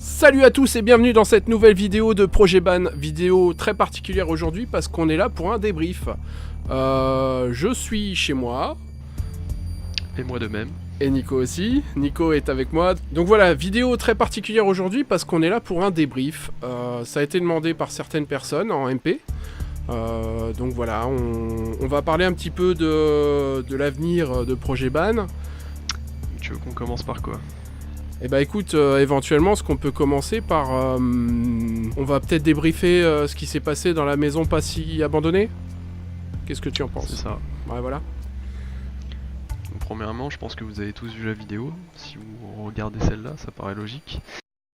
Salut à tous et bienvenue dans cette nouvelle vidéo de Projet Ban. Vidéo très particulière aujourd'hui parce qu'on est là pour un débrief. Je suis chez moi. Et moi de même. Et Nico aussi. Nico est avec moi. Donc voilà, vidéo très particulière aujourd'hui parce qu'on est là pour un débrief. Ça a été demandé par certaines personnes en MP. Donc voilà, on va parler un petit peu de l'avenir de Projet Ban. Tu veux qu'on commence par quoi? Eh bah écoute, éventuellement, ce qu'on peut commencer par... on va peut-être débriefer ce qui s'est passé dans la maison pas si abandonnée. Qu'est-ce que tu en penses? C'est ça. Ouais, voilà. Donc, premièrement, je pense que vous avez tous vu la vidéo. Si vous regardez celle-là, ça paraît logique.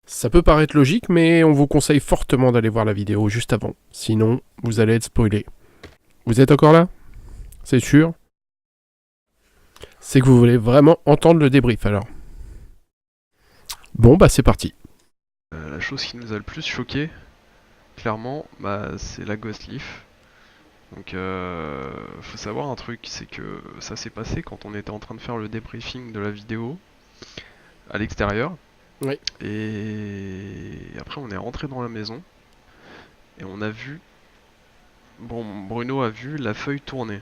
Ça peut paraître logique, mais on vous conseille fortement d'aller voir la vidéo juste avant. Sinon, vous allez être spoilé. Vous êtes encore là? C'est sûr? C'est que vous voulez vraiment entendre le débrief alors. Bon, bah c'est parti. La chose qui nous a le plus choqué, clairement, c'est la Ghost Leaf. Donc, faut savoir un truc, c'est que ça s'est passé quand on était en train de faire le débriefing de la vidéo à l'extérieur. Oui. Et après, on est rentré dans la maison et on a vu. Bon, Bruno a vu la feuille tourner.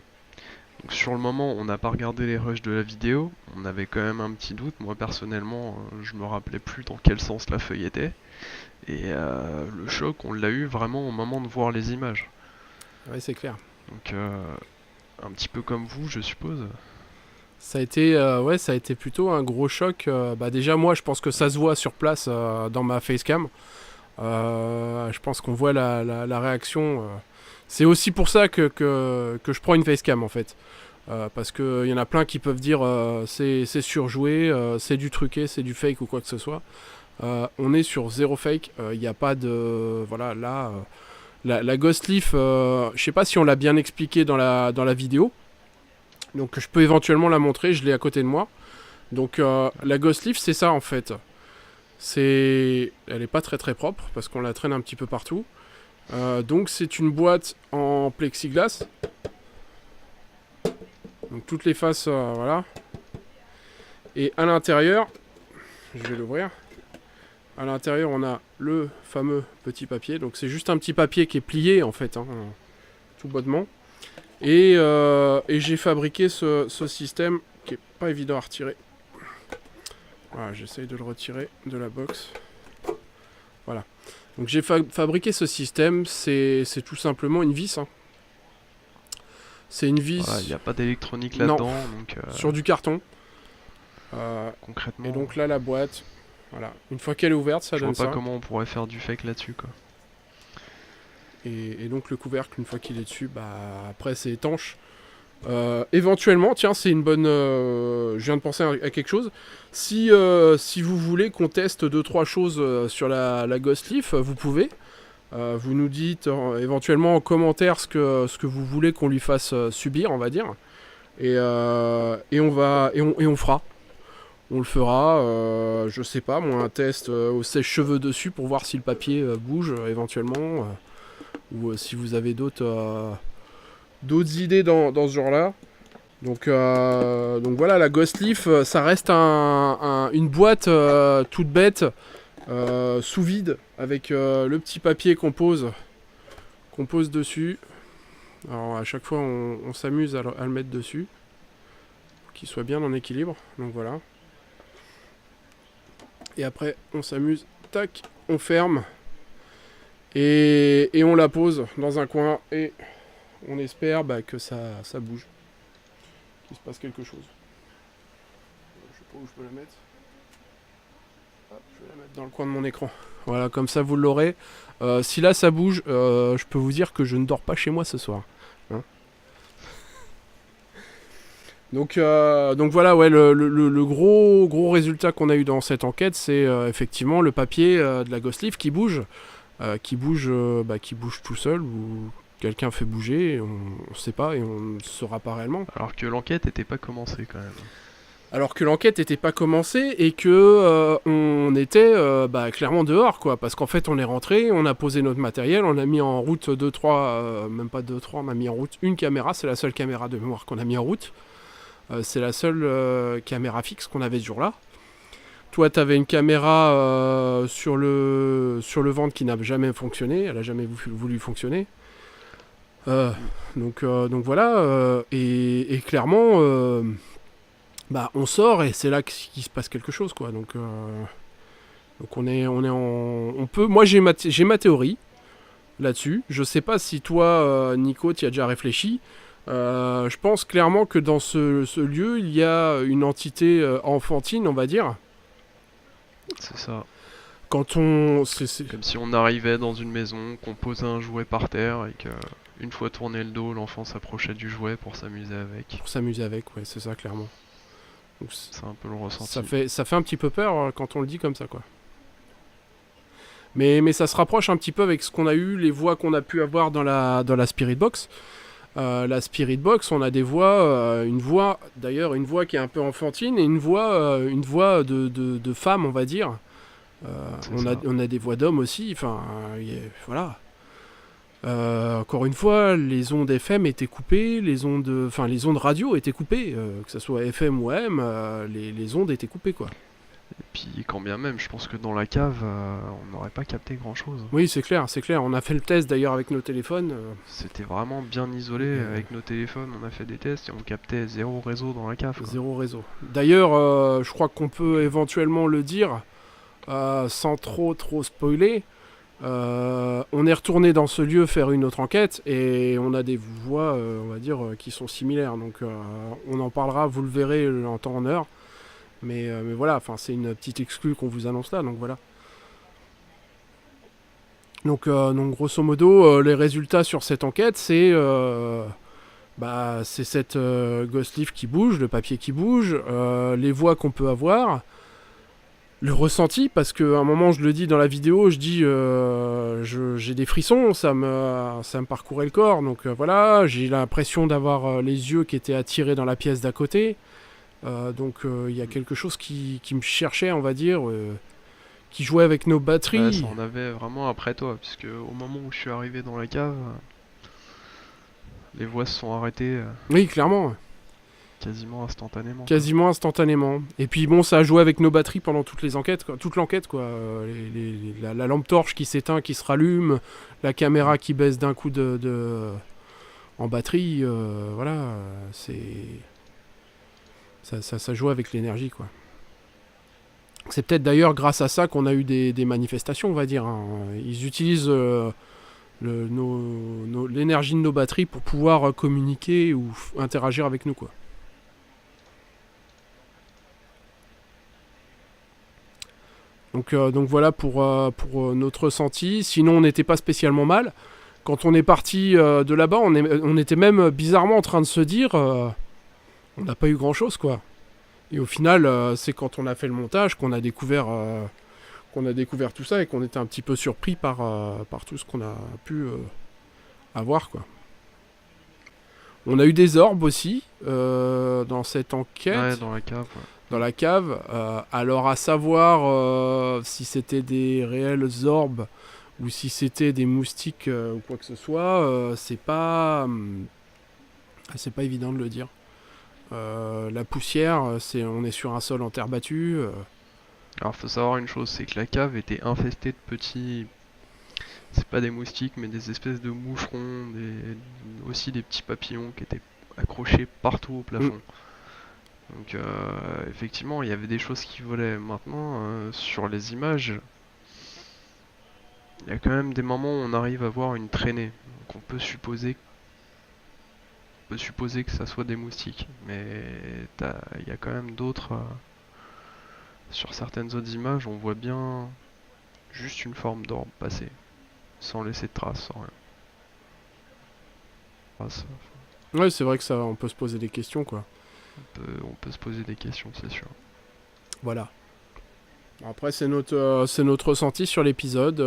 Donc sur le moment, on n'a pas regardé les rushs de la vidéo, on avait quand même un petit doute. Moi personnellement, je me rappelais plus dans quel sens la feuille était. Et le choc, on l'a eu vraiment au moment de voir les images. Ouais, c'est clair. Donc un petit peu comme vous, je suppose. Ça a été plutôt un gros choc. Déjà, moi, je pense que ça se voit sur place dans ma facecam. Je pense qu'on voit la réaction. C'est aussi pour ça que je prends une facecam en fait. Parce qu'il y en a plein qui peuvent dire c'est surjoué, c'est du truqué, c'est du fake ou quoi que ce soit. On est sur zéro fake. Il n'y a pas de... Voilà, là... La Ghost Leaf, je sais pas si on l'a bien expliqué dans la vidéo. Donc je peux éventuellement la montrer, je l'ai à côté de moi. Donc la Ghost Leaf, c'est ça en fait. Elle est pas très très propre parce qu'on la traîne un petit peu partout. Donc c'est une boîte en plexiglas. Donc toutes les faces, voilà. Et à l'intérieur, je vais l'ouvrir. À l'intérieur, on a le fameux petit papier. Donc c'est juste un petit papier qui est plié en fait, hein, tout bonnement. Et j'ai fabriqué ce système qui est pas évident à retirer. Voilà, j'essaye de le retirer de la box. Voilà. Donc j'ai fabriqué ce système, c'est tout simplement une vis. Hein. C'est une vis. Voilà, il n'y a pas d'électronique là-dedans. Donc, sur du carton. Concrètement. Et donc là, la boîte. Voilà. Une fois qu'elle est ouverte, ça donne ça. Je vois pas comment on pourrait faire du fake là-dessus, quoi. Et donc le couvercle, une fois qu'il est dessus, après c'est étanche. Éventuellement, tiens, c'est une bonne... je viens de penser à quelque chose. Si vous voulez qu'on teste 2-3 choses sur la Ghost Leaf, vous pouvez. Vous nous dites éventuellement en commentaire ce que vous voulez qu'on lui fasse subir, on va dire. Et on fera. On le fera, je sais pas, moi, un test au sèche-cheveux dessus pour voir si le papier bouge éventuellement. Ou si vous avez d'autres idées dans ce genre-là. Donc voilà, la Ghost Leaf, ça reste une boîte toute bête, sous vide, avec le petit papier qu'on pose dessus. Alors à chaque fois, on s'amuse à le mettre dessus, pour qu'il soit bien en équilibre. Donc voilà. Et après, on s'amuse, tac, on ferme. Et on la pose dans un coin et on espère que ça bouge. Qu'il se passe quelque chose. Je sais pas où je peux la mettre. Hop, je vais la mettre dans le coin de mon écran. Voilà, comme ça vous l'aurez. Si là ça bouge, je peux vous dire que je ne dors pas chez moi ce soir. Hein. Donc voilà, ouais, le gros résultat qu'on a eu dans cette enquête, c'est effectivement le papier de la Ghost Leaf qui bouge. Qui bouge tout seul ou quelqu'un fait bouger, et on sait pas et on ne saura pas réellement. Alors que l'enquête n'était pas commencée quand même. Alors que l'enquête n'était pas commencée et que on était clairement dehors quoi, parce qu'en fait on est rentré, on a posé notre matériel, on a mis en route 2-3, même pas 2-3, on a mis en route une caméra, c'est la seule caméra de mémoire qu'on a mis en route. C'est la seule caméra fixe qu'on avait ce jour-là. Toi, tu avais une caméra sur le ventre qui n'a jamais fonctionné, elle a jamais voulu fonctionner. Donc voilà, et clairement, bah, on sort et c'est là qu'il se passe quelque chose, quoi. Donc on peut. Moi, j'ai ma théorie là-dessus. Je sais pas si toi, Nico, tu y as déjà réfléchi. Je pense clairement que dans ce lieu, il y a une entité enfantine, on va dire. C'est ça. Quand on... Comme si on arrivait dans une maison, qu'on posait un jouet par terre et que, une fois tourné le dos, l'enfant s'approchait du jouet pour s'amuser avec. Pour s'amuser avec, ouais, c'est ça, clairement. Donc, c'est un peu le ressenti. Ça fait un petit peu peur quand on le dit comme ça, quoi. Mais ça se rapproche un petit peu avec ce qu'on a eu, les voix qu'on a pu avoir dans la Spirit Box. La Spirit Box, on a des voix, une voix qui est un peu enfantine et une voix de femme, on va dire. On a des voix d'hommes aussi, enfin, voilà. Encore une fois, les ondes FM étaient coupées, les ondes radio étaient coupées, que ce soit FM ou AM, les ondes étaient coupées, quoi. Et puis quand bien même, je pense que dans la cave, on n'aurait pas capté grand chose. Oui, c'est clair. On a fait le test d'ailleurs avec nos téléphones. C'était vraiment bien isolé avec nos téléphones, on a fait des tests et on captait 0 réseau dans la cave, quoi. 0 réseau. D'ailleurs, je crois qu'on peut éventuellement le dire, sans trop spoiler. On est retourné dans ce lieu faire une autre enquête et on a des voix, on va dire, qui sont similaires. Donc on en parlera, vous le verrez en temps en heure. Mais voilà, c'est une petite exclue qu'on vous annonce là, donc voilà. Donc grosso modo, les résultats sur cette enquête, c'est cette ghost leaf qui bouge, le papier qui bouge, les voix qu'on peut avoir, le ressenti, parce qu'à un moment, je le dis dans la vidéo, je dis j'ai des frissons, ça me parcourait le corps, donc voilà, j'ai l'impression d'avoir les yeux qui étaient attirés dans la pièce d'à côté. Donc il y a quelque chose qui me cherchait, on va dire, qui jouait avec nos batteries. Ouais, ça en avait vraiment après toi, puisque au moment où je suis arrivé dans la cave, les voix se sont arrêtées. Oui, clairement. Quasiment instantanément. Quasiment instantanément. Et puis bon, ça a joué avec nos batteries pendant toutes les enquêtes, quoi. Toute l'enquête, quoi. La lampe torche qui s'éteint, qui se rallume, la caméra qui baisse d'un coup en batterie, voilà, c'est... Ça joue avec l'énergie, quoi. C'est peut-être d'ailleurs grâce à ça qu'on a eu des manifestations, on va dire, hein. Ils utilisent l'énergie de nos batteries pour pouvoir communiquer ou interagir avec nous, quoi. Donc voilà pour notre ressenti. Sinon, on n'était pas spécialement mal. Quand on est parti de là-bas, on était même bizarrement en train de se dire... on n'a pas eu grand chose, quoi. Et au final, c'est quand on a fait le montage qu'on a découvert tout ça et qu'on était un petit peu surpris par tout ce qu'on a pu avoir, quoi. On a eu des orbes aussi dans cette enquête. Ouais, dans la cave. Ouais. Dans la cave. Alors à savoir si c'était des réels orbes ou si c'était des moustiques ou quoi que ce soit, c'est pas évident de le dire. La poussière, on est sur un sol en terre battue. Alors faut savoir une chose, c'est que la cave était infestée de petits... C'est pas des moustiques, mais des espèces de moucherons, aussi des petits papillons qui étaient accrochés partout au plafond. Donc effectivement, il y avait des choses qui volaient. Maintenant, sur les images, il y a quand même des moments où on arrive à voir une traînée. Donc on peut supposer que ça soit des moustiques, mais il y a quand même d'autres... sur certaines autres images, on voit bien juste une forme d'orbe passer, sans laisser de traces, sans rien. Ouais, c'est vrai que ça, on peut se poser des questions, quoi. On peut se poser des questions, c'est sûr. Voilà. Après, c'est notre ressenti sur l'épisode.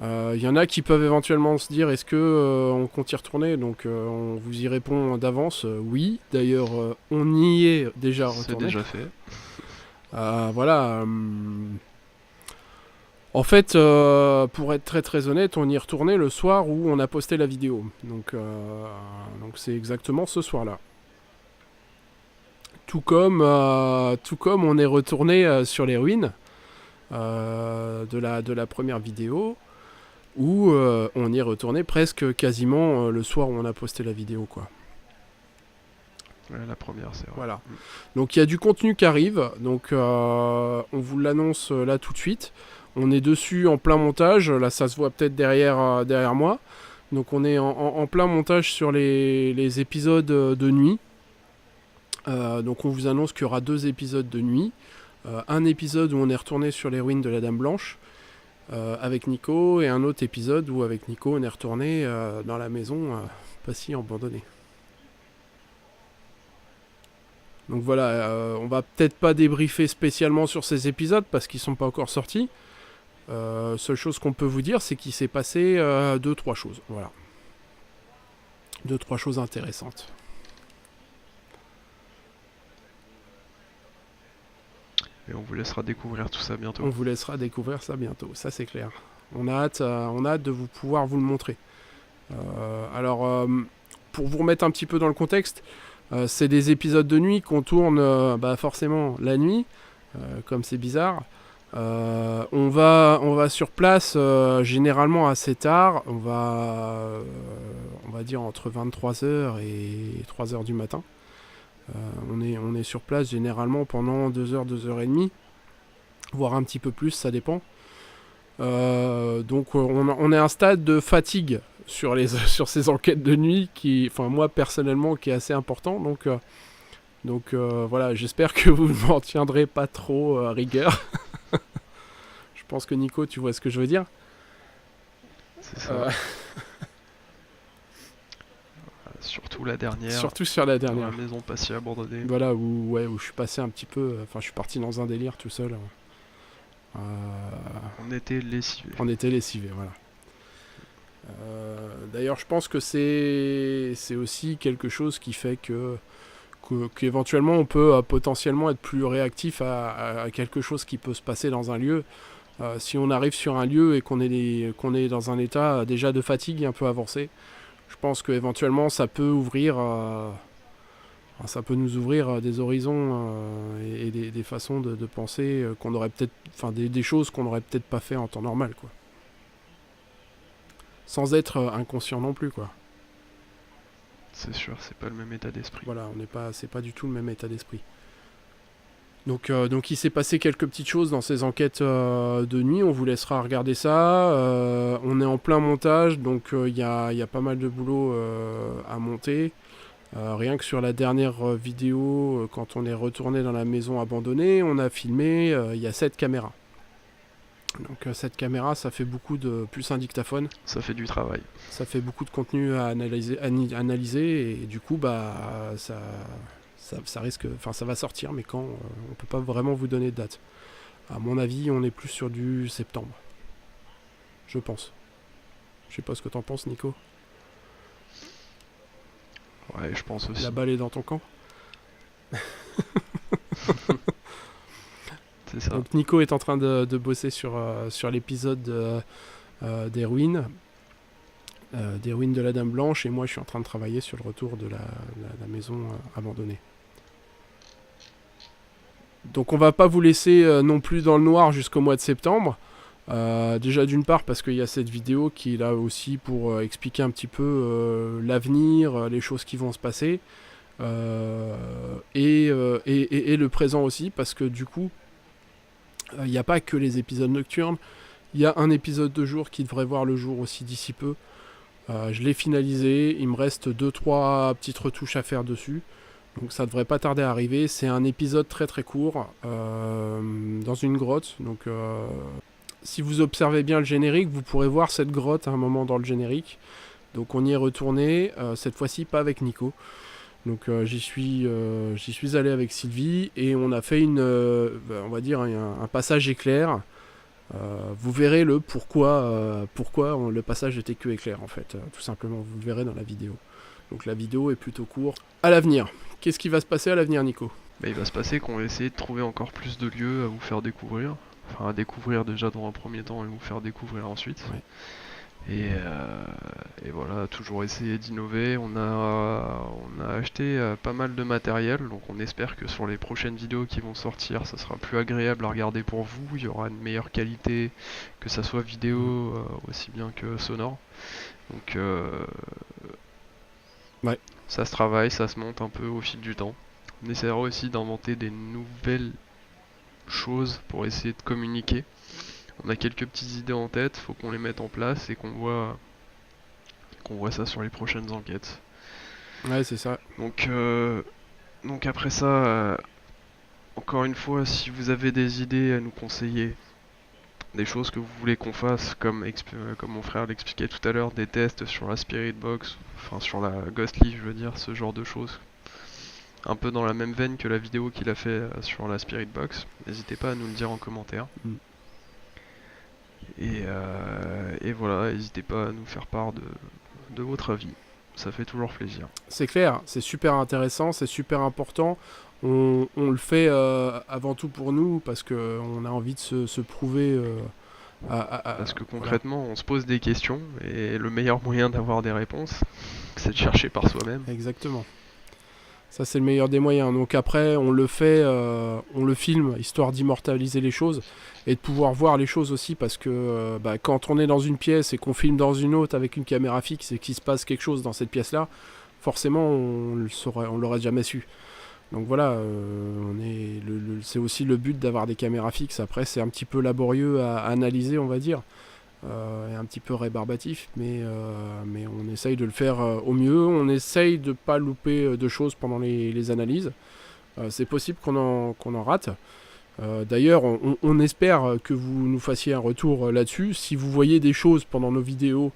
Y en a qui peuvent éventuellement se dire est-ce que on compte y retourner, donc on vous y répond d'avance oui. D'ailleurs on y est déjà retourné. C'est déjà fait. Voilà. En fait, pour être très très honnête, on y est retourné le soir où on a posté la vidéo. Donc c'est exactement ce soir-là tout comme on est retourné sur les ruines de la première vidéo, où on y est retourné presque quasiment le soir où on a posté la vidéo, quoi. Ouais, la première, c'est vrai. Voilà. Donc il y a du contenu qui arrive, donc on vous l'annonce là tout de suite. On est dessus en plein montage, là ça se voit peut-être derrière moi. Donc on est en plein montage sur les épisodes de nuit. Donc on vous annonce qu'il y aura 2 épisodes de nuit. Un épisode où on est retourné sur les ruines de la Dame Blanche avec Nico, et un autre épisode où avec Nico on est retourné dans la maison pas si abandonnée. Donc voilà, on va peut-être pas débriefer spécialement sur ces épisodes parce qu'ils sont pas encore sortis. Seule chose qu'on peut vous dire, c'est qu'il s'est passé 2-3 choses. Voilà. 2-3 choses intéressantes. Et on vous laissera découvrir tout ça bientôt. On vous laissera découvrir ça bientôt, ça c'est clair. On a hâte de pouvoir vous le montrer. Alors, pour vous remettre un petit peu dans le contexte, c'est des épisodes de nuit qu'on tourne forcément la nuit, comme c'est bizarre. On va sur place généralement assez tard, on va dire entre 23h et 3h du matin. On est sur place généralement pendant 2h, 2h30, voire un petit peu plus, ça dépend. Donc on est à un stade de fatigue sur ces enquêtes de nuit moi personnellement, qui est assez important. Donc voilà, j'espère que vous ne m'en tiendrez pas trop à rigueur. Je pense que Nico, tu vois ce que je veux dire. C'est ça. Surtout la dernière. Surtout sur la dernière. Dans la maison pas si abandonnée. Voilà, où je suis passé un petit peu... Enfin, je suis parti dans un délire tout seul. On était lessivés. Voilà. D'ailleurs, je pense que c'est aussi quelque chose qui fait qu'éventuellement on peut potentiellement être plus réactif à quelque chose qui peut se passer dans un lieu. Si on arrive sur un lieu et qu'on est dans un état déjà de fatigue un peu avancé, je pense qu'éventuellement ça peut ouvrir, ça peut nous ouvrir des horizons et des façons de penser qu'on aurait peut-être, enfin des choses qu'on n'aurait peut-être pas fait en temps normal, quoi. Sans être inconscient non plus, quoi. C'est sûr, c'est pas le même état d'esprit. Voilà, c'est pas du tout le même état d'esprit. Donc il s'est passé quelques petites choses dans ces enquêtes de nuit, on vous laissera regarder ça. On est en plein montage, donc il y a pas mal de boulot à monter. Rien que sur la dernière vidéo, quand on est retourné dans la maison abandonnée, on a filmé, il y a 7 caméras. Donc cette caméra, ça fait beaucoup de... plus un dictaphone. Ça fait du travail. Ça fait beaucoup de contenu à analyser et du coup, ça risque... Enfin, ça va sortir, mais quand, on peut pas vraiment vous donner de date. À mon avis, on est plus sur du septembre. Je pense. Je sais pas ce que t'en penses, Nico. Ouais, je pense aussi. La balle est dans ton camp. C'est ça. Donc Nico est en train de bosser sur l'épisode des ruines de la Dame Blanche, et moi je suis en train de travailler sur le retour de la maison abandonnée. Donc on va pas vous laisser non plus dans le noir jusqu'au mois de septembre. Déjà d'une part parce qu'il y a cette vidéo qui est là aussi pour expliquer un petit peu l'avenir, les choses qui vont se passer, et le présent aussi, parce que du coup il n'y a pas que les épisodes nocturnes, il y a un épisode de jour qui devrait voir le jour aussi d'ici peu. Je l'ai finalisé, il me reste 2-3 petites retouches à faire dessus, donc ça devrait pas tarder à arriver. C'est un épisode très très court, dans une grotte, donc si vous observez bien le générique, vous pourrez voir cette grotte à un moment dans le générique. Donc on y est retourné, cette fois-ci pas avec Nico. Donc j'y suis allé avec Sylvie et on a fait on va dire un passage éclair. Vous verrez pourquoi le passage était que éclair en fait, tout simplement, vous le verrez dans la vidéo. Donc la vidéo est plutôt courte. À l'avenir, qu'est-ce qui va se passer à l'avenir, Nico ? Il va se passer qu'on va essayer de trouver encore plus de lieux à vous faire découvrir. Enfin à découvrir déjà dans un premier temps et vous faire découvrir ensuite. Ouais. Et voilà, toujours essayer d'innover. On a acheté pas mal de matériel, donc on espère que sur les prochaines vidéos qui vont sortir, ça sera plus agréable à regarder pour vous. Il y aura une meilleure qualité, que ça soit vidéo aussi bien que sonore. Donc Ouais, ça se travaille, ça se monte un peu au fil du temps. On essaiera aussi d'inventer des nouvelles choses pour essayer de communiquer. On a quelques petites idées en tête, faut qu'on les mette en place et qu'on voit ça sur les prochaines enquêtes. ouais, c'est ça. Donc, donc après ça, encore une fois, si vous avez des idées à nous conseiller, des choses que vous voulez qu'on fasse, comme mon frère l'expliquait tout à l'heure, des tests sur la Spirit Box, enfin sur la Ghost Leaf, je veux dire, ce genre de choses, un peu dans la même veine que la vidéo qu'il a fait sur la Spirit Box, n'hésitez pas à nous le dire en commentaire. Mm. Et voilà, n'hésitez pas à nous faire part de votre avis. Ça fait toujours plaisir. C'est clair, c'est super intéressant, c'est super important. On le fait avant tout pour nous parce qu'on a envie de se prouver. Parce que Voilà, concrètement, on se pose des questions et le meilleur moyen d'avoir des réponses, c'est de chercher par soi-même. exactement. Ça, c'est le meilleur des moyens. Donc après, on le fait, on le filme, histoire d'immortaliser les choses et de pouvoir voir les choses aussi, parce que bah, quand on est dans une pièce et qu'on filme dans une autre avec une caméra fixe et qu'il se passe quelque chose dans cette pièce-là, forcément, on le saurait, on l'aurait jamais su. Donc voilà, c'est aussi le but d'avoir des caméras fixes. Après, c'est un petit peu laborieux à analyser, on va dire, et un petit peu rébarbatif, mais on essaye de le faire au mieux. On essaye de pas louper de choses pendant les analyses. C'est possible qu'on en rate. D'ailleurs, on espère que vous nous fassiez un retour là-dessus. Si vous voyez des choses pendant nos vidéos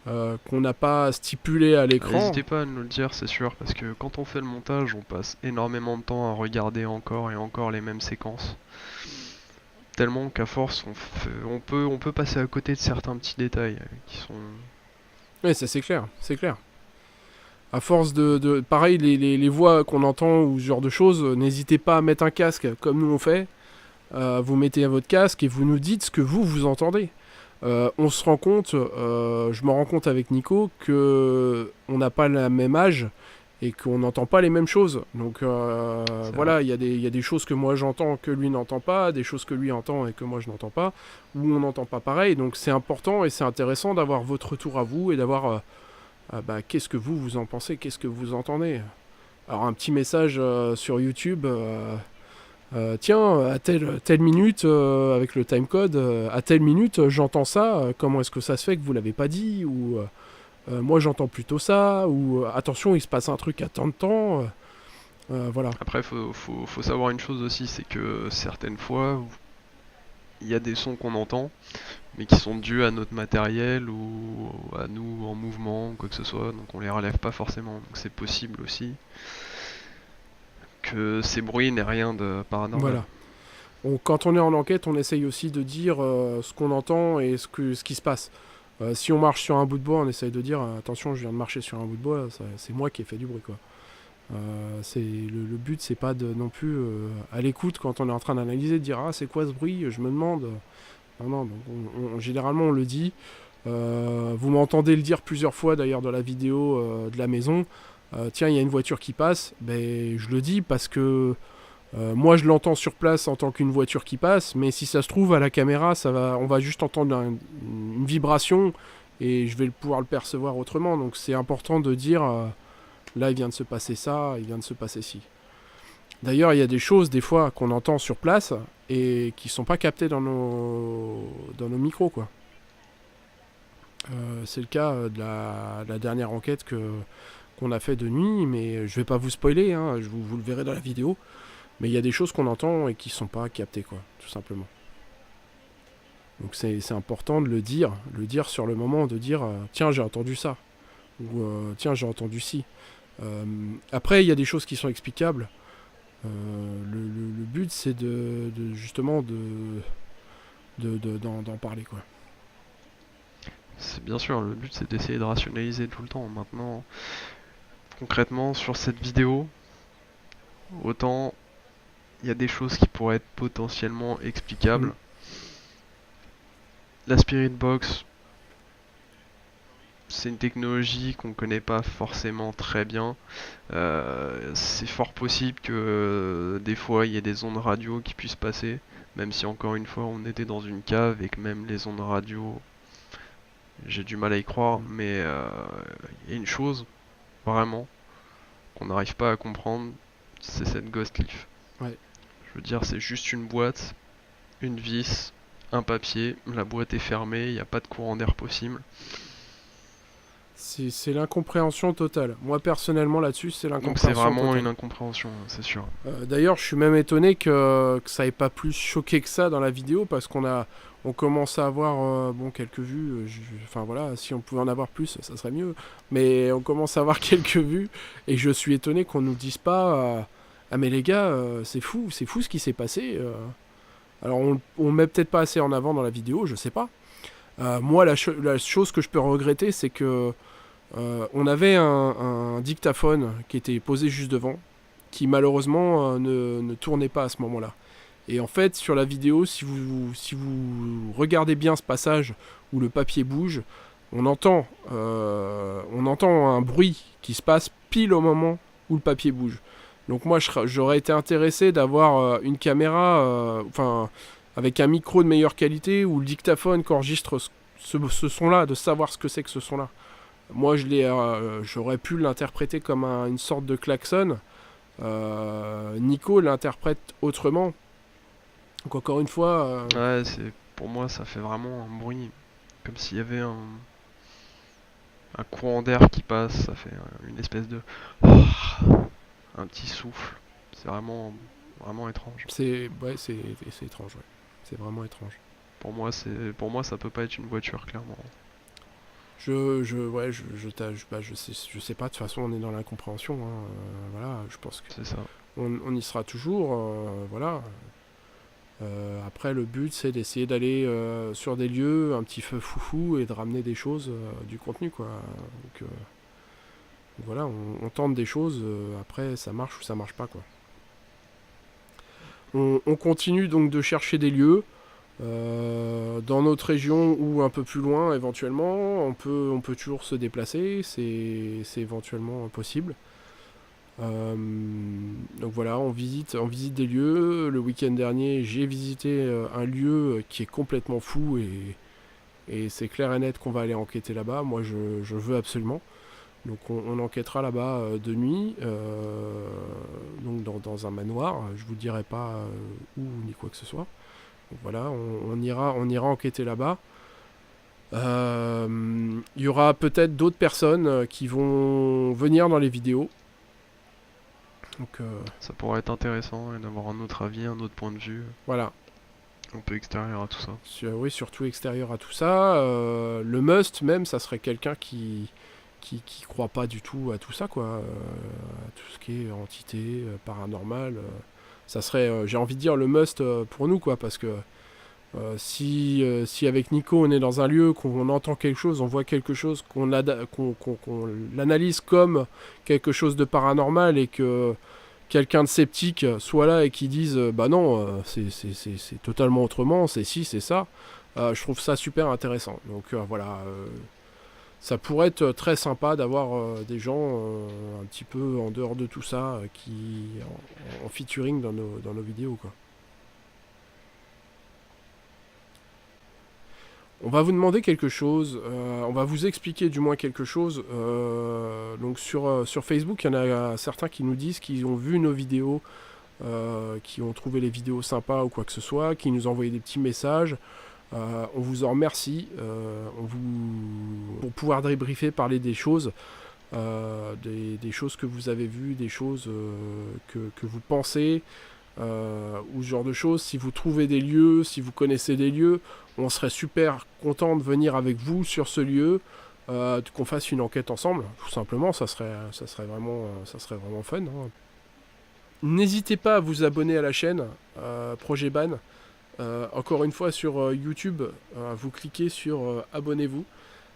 qu'on n'a pas stipulées à l'écran, N'hésitez pas à nous le dire, c'est sûr, parce que quand on fait le montage, on passe énormément de temps à regarder encore et encore les mêmes séquences. Tellement qu'à force, on peut passer à côté de certains petits détails qui sont... ouais, ça c'est clair, c'est clair. À force pareil, les voix qu'on entend ou ce genre de choses, n'hésitez pas à mettre un casque comme nous on fait. Vous mettez à votre casque et vous nous dites ce que vous entendez. On se rend compte, je me rends compte avec Nico, que on n'a pas le même âge et qu'on n'entend pas les mêmes choses. Donc C'est vrai. voilà, il y a des choses que moi j'entends que lui n'entend pas, des choses que lui entend et que moi je n'entends pas, ou on n'entend pas pareil. Donc c'est important et c'est intéressant d'avoir votre retour à vous et d'avoir bah, qu'est-ce que vous en pensez, qu'est-ce que vous entendez. Alors un petit message sur YouTube. Tiens, à telle minute, avec le timecode, à telle minute, j'entends ça, comment est-ce que ça se fait que vous l'avez pas dit, ou moi j'entends plutôt ça, ou attention, il se passe un truc à tant de temps, voilà. Après, faut savoir une chose aussi, c'est que certaines fois, il y a des sons qu'on entend, mais qui sont dus à notre matériel ou à nous en mouvement ou quoi que ce soit, donc on les relève pas forcément. Donc c'est possible aussi que ces bruits n'aient rien de paranormal. Voilà. Quand on est en enquête, on essaye aussi de dire ce qu'on entend et ce qui se passe. Si on marche sur un bout de bois, on essaye de dire attention, je viens de marcher sur un bout de bois, c'est moi qui ai fait du bruit, quoi. Le but, c'est pas de non plus à l'écoute quand on est en train d'analyser, de dire ah c'est quoi ce bruit, je me demande. Non, non, donc généralement on le dit. Vous m'entendez le dire plusieurs fois d'ailleurs dans la vidéo de la maison. Tiens, il y a une voiture qui passe. Ben, je le dis parce que moi je l'entends sur place en tant qu'une voiture qui passe, mais si ça se trouve à la caméra, on va juste entendre une vibration et je vais pouvoir le percevoir autrement. Donc c'est important de dire là il vient de se passer ça, il vient de se passer ci. D'ailleurs, il y a des choses des fois qu'on entend sur place et qui sont pas captées dans nos micros, quoi. C'est le cas de la dernière enquête qu'on a fait de nuit, mais je vais pas vous spoiler, hein, vous le verrez dans la vidéo. Mais il y a des choses qu'on entend et qui sont pas captées, quoi, tout simplement. Donc c'est important de le dire sur le moment, de dire tiens j'ai entendu ça, ou tiens j'ai entendu ci. Après il y a des choses qui sont explicables. Le but c'est justement d'en parler, quoi. C'est bien sûr, le but c'est d'essayer de rationaliser tout le temps. Maintenant, concrètement, sur cette vidéo, autant il y a des choses qui pourraient être potentiellement explicables. Mm. La Spirit Box, c'est une technologie qu'on connaît pas forcément très bien. C'est fort possible que des fois il y ait des ondes radio qui puissent passer, même si encore une fois on était dans une cave et que même les ondes radio, j'ai du mal à y croire, mais il y a une chose vraiment qu'on n'arrive pas à comprendre, c'est cette Ghost Leaf. Ouais. Je veux dire, c'est juste une boîte, une vis, un papier, la boîte est fermée, il n'y a pas de courant d'air possible. C'est l'incompréhension totale. Moi, personnellement, là-dessus, c'est Donc l'incompréhension c'est vraiment totale. une incompréhension, c'est sûr. D'ailleurs, je suis même étonné que ça ait pas plus choqué que ça dans la vidéo, parce on commence à avoir quelques vues. Enfin voilà, si on pouvait en avoir plus, ça serait mieux. Mais on commence à avoir quelques vues, et je suis étonné qu'on nous dise pas ah mais les gars, c'est fou ce qui s'est passé. Alors on le met peut-être pas assez en avant dans la vidéo, je sais pas. Moi, la chose que je peux regretter, c'est que on avait un dictaphone qui était posé juste devant, qui malheureusement ne tournait pas à ce moment-là. Et en fait, sur la vidéo, si vous regardez bien ce passage où le papier bouge, on entend un bruit qui se passe pile au moment où le papier bouge. Donc moi, j'aurais été intéressé d'avoir une caméra, avec un micro de meilleure qualité, ou le dictaphone qui enregistre ce son-là, de savoir ce que c'est que ce son-là. Moi, j'aurais pu l'interpréter comme une sorte de klaxon. Nico l'interprète autrement. Donc encore une fois... Ouais, pour moi, ça fait vraiment un bruit, comme s'il y avait un courant d'air qui passe, ça fait une espèce de... un petit souffle. C'est vraiment étrange. c'est étrange, ouais. C'est vraiment étrange. Pour moi, ça peut pas être une voiture, clairement. Je sais pas, de toute façon on est dans l'incompréhension, hein. Voilà, je pense que C'est ça. on y sera toujours, voilà. Après le but c'est d'essayer d'aller sur des lieux un petit peu foufou et de ramener des choses, du contenu quoi. Donc voilà, on tente des choses, après ça marche ou ça marche pas quoi. On continue donc de chercher des lieux. Dans notre région ou un peu plus loin éventuellement, on peut toujours se déplacer, c'est éventuellement possible. Donc voilà, on visite des lieux. Le week-end dernier, j'ai visité un lieu qui est complètement fou, et c'est clair et net qu'on va aller enquêter là-bas. Moi, je veux absolument. Donc on enquêtera là-bas de nuit, donc dans un manoir. Je vous dirai pas où ni quoi que ce soit. Donc voilà, on ira enquêter là-bas. Il y aura peut-être d'autres personnes qui vont venir dans les vidéos. Donc ça pourrait être intéressant d'avoir un autre avis, un autre point de vue, voilà. un peu extérieur à tout ça. Oui, surtout extérieur à tout ça. Le must même, ça serait quelqu'un qui croit pas du tout à tout ça, quoi. À tout ce qui est entité, paranormal. Ça serait, j'ai envie de dire, le must pour nous, quoi, parce que si avec Nico on est dans un lieu, qu'on entend quelque chose, on voit quelque chose, qu'on l'analyse comme quelque chose de paranormal, et que quelqu'un de sceptique soit là et qui dise bah non, c'est totalement autrement, c'est ci, c'est ça, je trouve ça super intéressant. Donc voilà, ça pourrait être très sympa d'avoir des gens un petit peu en dehors de tout ça, qui en featuring dans nos vidéos, quoi. On va vous demander quelque chose, on va vous expliquer du moins quelque chose. Donc sur Facebook, il y en a certains qui nous disent qu'ils ont vu nos vidéos, qui ont trouvé les vidéos sympas ou quoi que ce soit, qui nous ont envoyé des petits messages. On vous en remercie, pour pouvoir débriefer, parler des choses, des choses que vous avez vues, des choses que vous pensez, ou ce genre de choses. Si vous trouvez des lieux, si vous connaissez des lieux, on serait super content de venir avec vous sur ce lieu, qu'on fasse une enquête ensemble, tout simplement. Ça serait vraiment fun, hein. N'hésitez pas à vous abonner à la chaîne Projet Ban. Encore une fois, sur YouTube, vous cliquez sur abonnez-vous.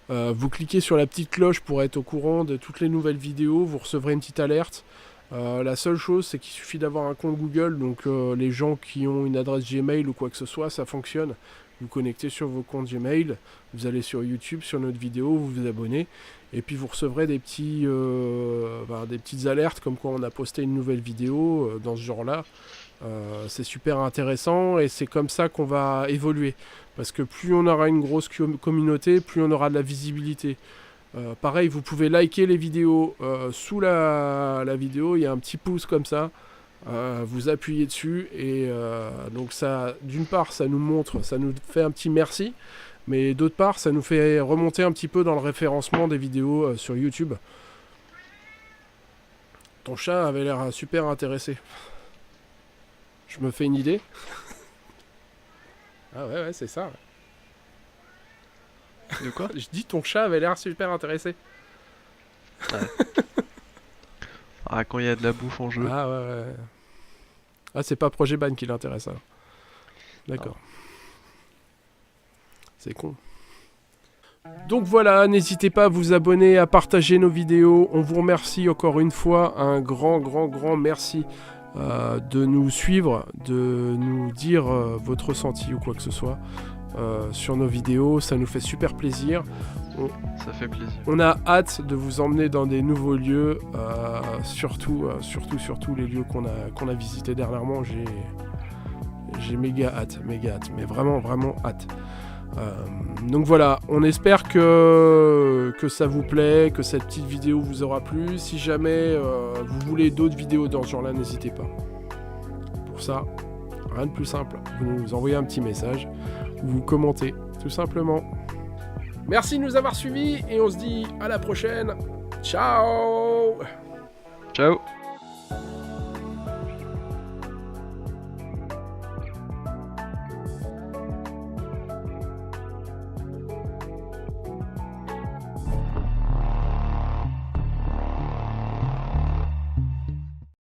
Vous cliquez sur la petite cloche pour être au courant de toutes les nouvelles vidéos. Vous recevrez une petite alerte. La seule chose, c'est qu'il suffit d'avoir un compte Google. Donc les gens qui ont une adresse Gmail ou quoi que ce soit, ça fonctionne. vous connectez sur vos comptes Gmail, vous allez sur YouTube, sur notre vidéo, vous vous abonnez, et puis vous recevrez des petites alertes comme quoi on a posté une nouvelle vidéo dans ce genre-là. C'est super intéressant et c'est comme ça qu'on va évoluer. Parce que plus on aura une grosse communauté, plus on aura de la visibilité. Pareil, vous pouvez liker les vidéos sous la vidéo, il y a un petit pouce comme ça. Vous appuyez dessus et donc ça, d'une part, ça nous montre, ça nous fait un petit merci. Mais d'autre part, ça nous fait remonter un petit peu dans le référencement des vidéos sur YouTube. Ton chat avait l'air super intéressé. Je me fais une idée. Ah ouais, c'est ça. De quoi? Je dis ton chat avait l'air super intéressé. Ah, quand il y a de la bouffe en jeu. Ah ouais. Ah, c'est pas Projet Ban qui l'intéresse alors. D'accord. C'est con. Donc voilà, n'hésitez pas à vous abonner, à partager nos vidéos. On vous remercie encore une fois, un grand merci de nous suivre, de nous dire votre ressenti ou quoi que ce soit sur nos vidéos. Ça nous fait super plaisir. Ça fait plaisir. On a hâte de vous emmener dans des nouveaux lieux, surtout les lieux qu'on a visités dernièrement. J'ai méga hâte, mais vraiment hâte. Donc voilà, on espère que ça vous plaît, que cette petite vidéo vous aura plu. Si jamais vous voulez d'autres vidéos dans ce genre-là, n'hésitez pas. Pour ça, rien de plus simple. Vous nous envoyez un petit message, vous commentez, tout simplement. Merci de nous avoir suivis et on se dit à la prochaine. Ciao!